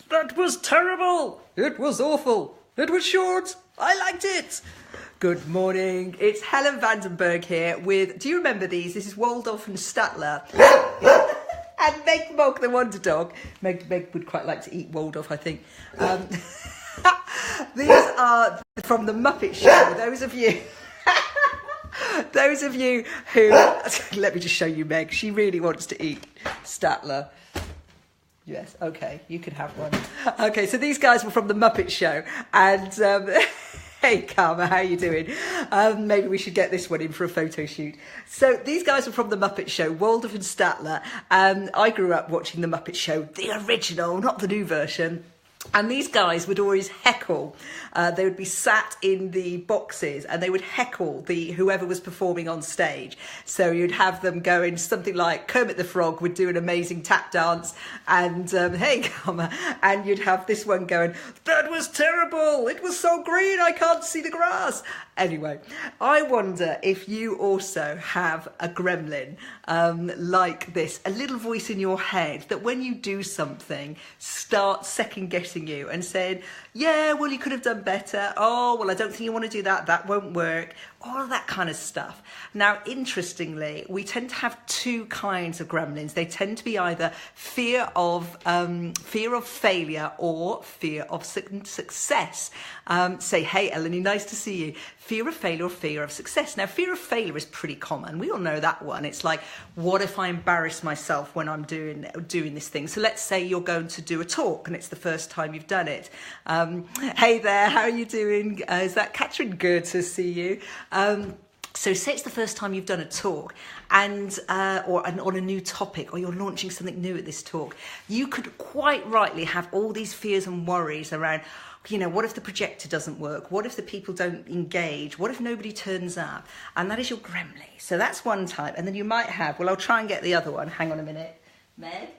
That was terrible. It was awful. It was short. I liked it. Good morning. It's Helen Vandenberg here with, do you remember these? This is Waldorf and Statler. And Meg Mogg, the Wonder Dog. Meg would quite like to eat Waldorf, I think. These are from the Muppet Show. Those of you who, let me just show you Meg. She really wants to eat Statler. Yes, okay, you can have one. Okay, so these guys were from the Muppet Show, and hey, Karma, how you doing? Maybe we should get this one in for a photo shoot. So these guys were from the Muppet Show, Waldorf and Statler, and I grew up watching the Muppet Show, the original, not the new version. And these guys would always heckle. They would be sat in the boxes and they would heckle whoever was performing on stage. So you'd have them going something like Kermit the Frog would do an amazing tap dance and hey, Karma, and you'd have this one going, that was terrible. It was so green. I can't see the grass. Anyway, I wonder if you also have a gremlin like this, a little voice in your head that when you do something starts second guessing you and saying, yeah, well, you could have done better. Oh, well, I don't think you want to do that. That won't work. All of that kind of stuff. Now, interestingly, we tend to have two kinds of gremlins. They tend to be either fear of failure or fear of success. Say, hey, Eleni, nice to see you. Fear of failure or fear of success. Now, fear of failure is pretty common. We all know that one. It's like, what if I embarrass myself when I'm doing this thing? So let's say you're going to do a talk and it's the first time you've done it. Hey there, how are you doing? Is that Catherine? Good to see you. So say it's the first time you've done a talk and or on a new topic, or you're launching something new at this talk. You could quite rightly have all these fears and worries around, what if the projector doesn't work? What if the people don't engage? What if nobody turns up? And that is your gremlin. So that's one type. And then you might have, well, I'll try and get the other one. Hang on a minute. Meg?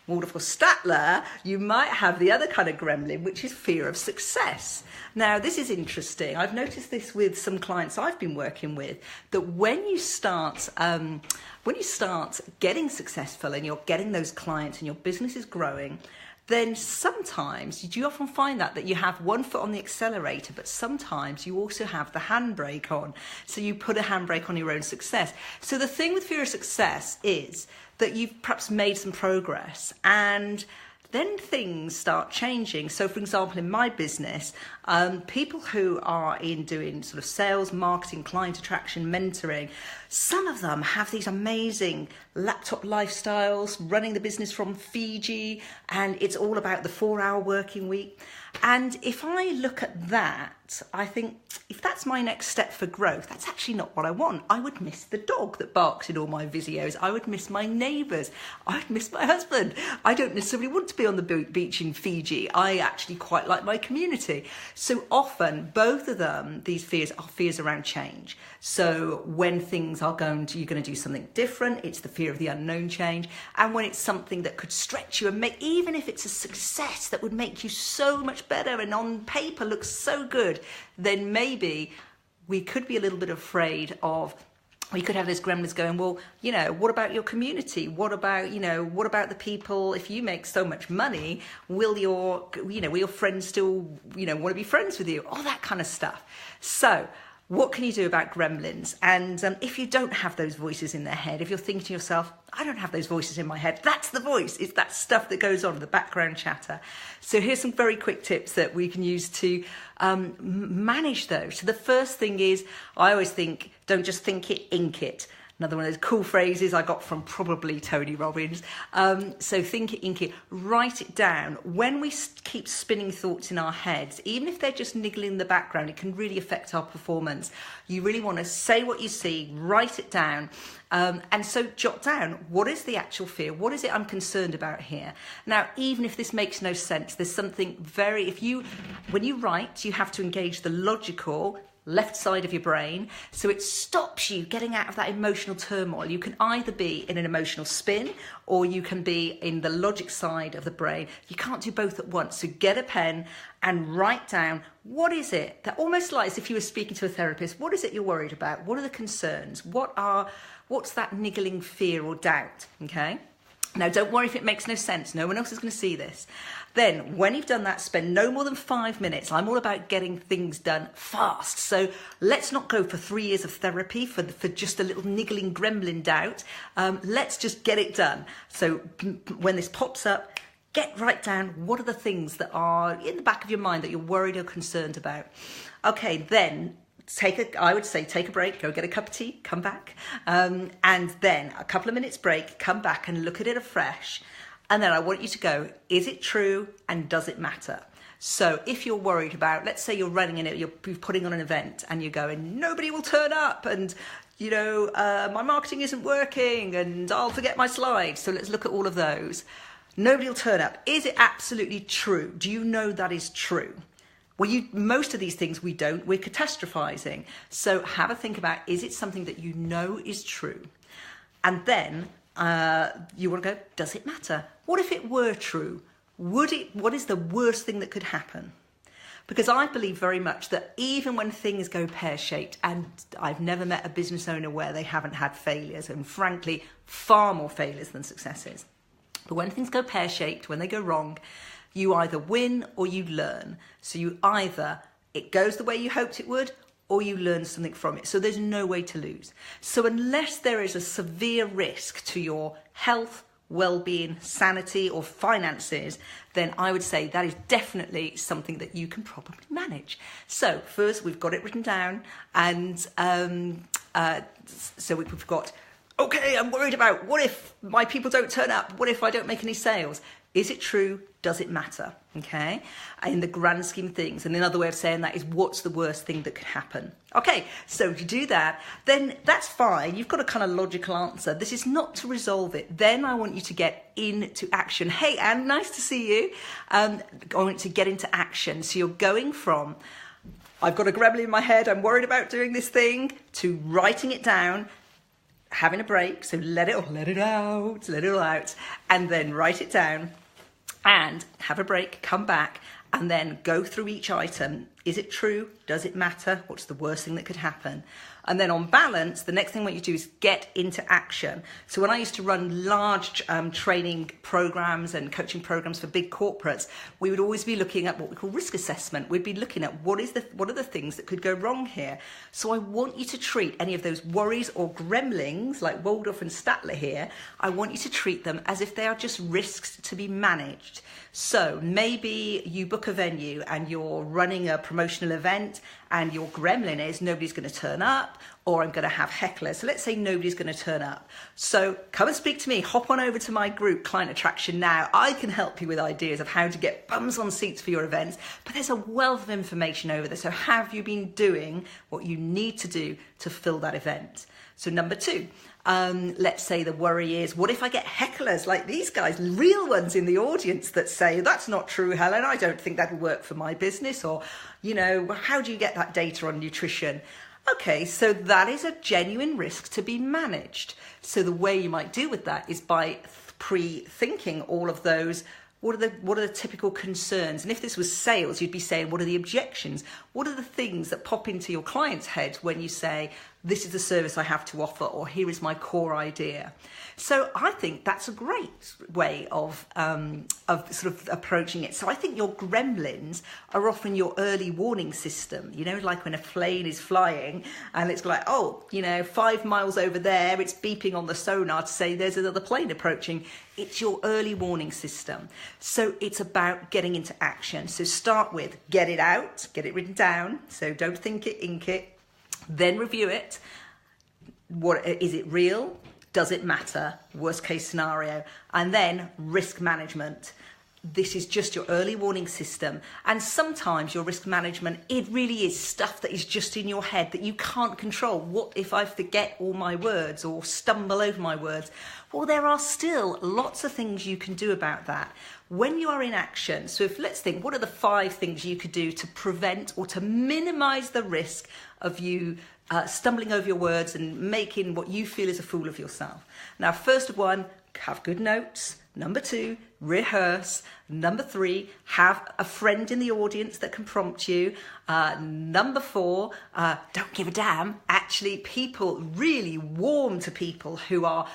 Waldorf or Statler, you might have the other kind of gremlin, which is fear of success. Now, this is interesting. I've noticed this with some clients I've been working with, that when you start getting successful and you're getting those clients and your business is growing, then sometimes, do you often find that you have one foot on the accelerator, but sometimes you also have the handbrake on. So you put a handbrake on your own success. So the thing with fear of success is that you've perhaps made some progress and then things start changing. So, for example, in my business, people who are in doing sort of sales, marketing, client attraction, mentoring, some of them have these amazing laptop lifestyles, running the business from Fiji, and it's all about the 4-hour working week. And if I look at that, I think if that's my next step for growth, that's actually not what I want. I would miss the dog that barks in all my videos. I would miss my neighbours. I'd miss my husband. I don't necessarily want to be on the beach in Fiji. I actually quite like my community. So often, both of them, these fears are fears around change. So when things are you're going to do something different, it's the fear of the unknown change. And when it's something that could stretch you and make, even if it's a success that would make you so much better and on paper looks so good, then maybe we could be a little bit afraid of, we could have those gremlins going, well, what about your community? What about the people? If you make so much money, will your friends still, want to be friends with you? All that kind of stuff. So what can you do about gremlins? And if you don't have those voices in their head, if you're thinking to yourself, I don't have those voices in my head, that's the voice. It's that stuff that goes on, the background chatter. So here's some very quick tips that we can use to manage those. So the first thing is, I always think, don't just think it, ink it. Another one of those cool phrases I got from probably Tony Robbins. So think it, ink it, write it down. When we keep spinning thoughts in our heads, even if they're just niggling in the background, it can really affect our performance. You really want to say what you see, write it down. And so jot down, what is the actual fear? What is it I'm concerned about here? Now, even if this makes no sense, there's something when you write, you have to engage the logical left side of your brain, so it stops you getting out of that emotional turmoil. You can either be in an emotional spin or you can be in the logic side of the brain. You can't do both at once. So get a pen and write down, what is it that, almost like as if you were speaking to a therapist, what is it you're worried about? What are the concerns? What's that niggling fear or doubt? Okay. Now, don't worry if it makes no sense. No one else is going to see this. Then, when you've done that, spend no more than 5 minutes. I'm all about getting things done fast. So let's not go for 3 years of therapy for just a little niggling gremlin doubt. Let's just get it done. So when this pops up, get right down what are the things that are in the back of your mind that you're worried or concerned about. Okay, then I would say take a break, go get a cup of tea, come back, and then a couple of minutes break, come back and look at it afresh. And then I want you to go, is it true and does it matter? So if you're worried about, let's say you're running in it, you're putting on an event and you're going, nobody will turn up and my marketing isn't working and I'll forget my slides. So let's look at all of those. Nobody will turn up. Is it absolutely true? Do you know that is true? Well, most of these things we don't. We're catastrophizing. So have a think about, is it something that you know is true? And then you want to go, does it matter? What if it were true? What is the worst thing that could happen? Because I believe very much that even when things go pear-shaped, and I've never met a business owner where they haven't had failures, and frankly, far more failures than successes. But when things go pear-shaped, when they go wrong, you either win or you learn. So it goes the way you hoped it would, or you learn something from it. So there's no way to lose. So unless there is a severe risk to your health, well-being, sanity, or finances, then I would say that is definitely something that you can probably manage. So first, we've got it written down, and so we've got, okay, I'm worried about what if my people don't turn up? What if I don't make any sales? Is it true? Does it matter? Okay, in the grand scheme of things. And another way of saying that is, what's the worst thing that could happen? Okay, so if you do that, then that's fine. You've got a kind of logical answer. This is not to resolve it. Then I want you to get into action. Hey, Anne, nice to see you. I want you to get into action. So you're going from, I've got a gremlin in my head, I'm worried about doing this thing, to writing it down, having a break, so let it all out, and then write it down, and have a break, come back, and then go through each item. Is it true? Does it matter? What's the worst thing that could happen? And then on balance, the next thing what you do is get into action. So when I used to run large training programs and coaching programs for big corporates, we would always be looking at what we call risk assessment. We'd be looking at what are the things that could go wrong here. So I want you to treat any of those worries or gremlins like Waldorf and Statler here, I want you to treat them as if they are just risks to be managed. So maybe you book a venue and you're running a promotional event and your gremlin is nobody's going to turn up, or I'm going to have hecklers. So let's say nobody's going to turn up. So come and speak to me. Hop on over to my group, Client Attraction Now. I can help you with ideas of how to get bums on seats for your events. But there's a wealth of information over there. So have you been doing what you need to do to fill that event? So number 2, let's say the worry is, what if I get hecklers like these guys, real ones in the audience that say, that's not true, Helen, I don't think that will work for my business, or, how do you get that data on nutrition? Okay, so that is a genuine risk to be managed. So the way you might deal with that is by pre-thinking all of those. What are the typical concerns? And if this was sales, you'd be saying, what are the objections? What are the things that pop into your client's head when you say, this is the service I have to offer, or here is my core idea? So I think that's a great way of sort of approaching it. So I think your gremlins are often your early warning system, like when a plane is flying and it's like, 5 miles over there, it's beeping on the sonar to say there's another plane approaching. It's your early warning system. So it's about getting into action. So start with, get it out, get it written down. So don't think it, ink it. Then review it. What is it real? Does it matter? Worst case scenario. And then risk management. This is just your early warning system. And sometimes your risk management, it really is stuff that is just in your head that you can't control. What if I forget all my words or stumble over my words? Well, there are still lots of things you can do about that when you are in action. So let's think, what are the 5 things you could do to prevent or to minimize the risk of you stumbling over your words and making what you feel is a fool of yourself? Now, first one, have good notes. Number 2, rehearse. Number 3, have a friend in the audience that can prompt you. Number 4, don't give a damn. Actually, people really warm to people who are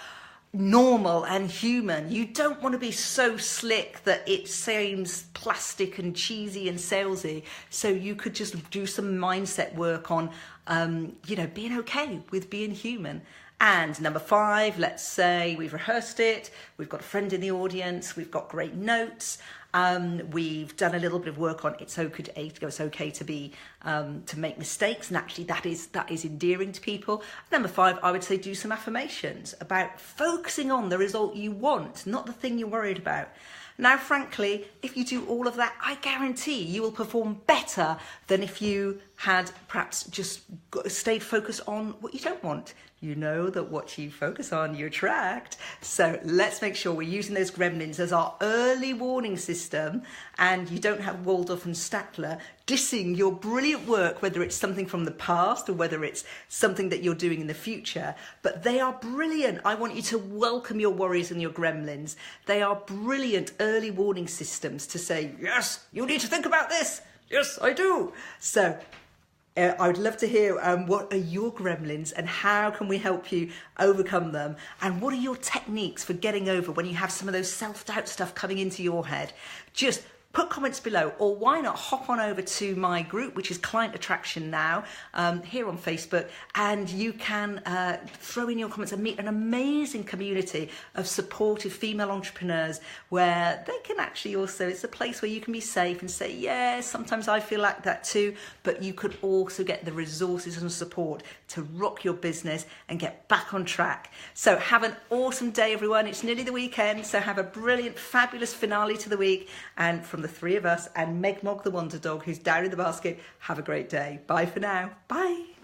normal and human. You don't want to be so slick that it seems plastic and cheesy and salesy. So you could just do some mindset work on, being okay with being human. And number 5, let's say we've rehearsed it, we've got a friend in the audience, we've got great notes, we've done a little bit of work on it's okay to be to make mistakes, and actually that is endearing to people. Number 5, I would say do some affirmations about focusing on the result you want, not the thing you're worried about. Now, frankly, if you do all of that, I guarantee you will perform better than if you had perhaps just stayed focused on what you don't want. You know that what you focus on, you attract. So let's make sure we're using those gremlins as our early warning system, and you don't have Waldorf and Statler dissing your brilliant work, whether it's something from the past or whether it's something that you're doing in the future. But they are brilliant. I want you to welcome your worries and your gremlins. They are brilliant early warning systems to say, yes, you need to think about this. Yes, I do. So I would love to hear what are your gremlins and how can we help you overcome them, and what are your techniques for getting over when you have some of those self-doubt stuff coming into your head. Just put comments below, or why not hop on over to my group, which is Client Attraction Now, here on Facebook, and you can throw in your comments and meet an amazing community of supportive female entrepreneurs where they can actually also, it's a place where you can be safe and say, yeah, sometimes I feel like that too, but you could also get the resources and support to rock your business and get back on track. So have an awesome day, everyone. It's nearly the weekend, so have a brilliant, fabulous finale to the week. And from the 3 of us and Meg Mog the Wonder Dog, who's down in the basket, have a great day. Bye for now. Bye.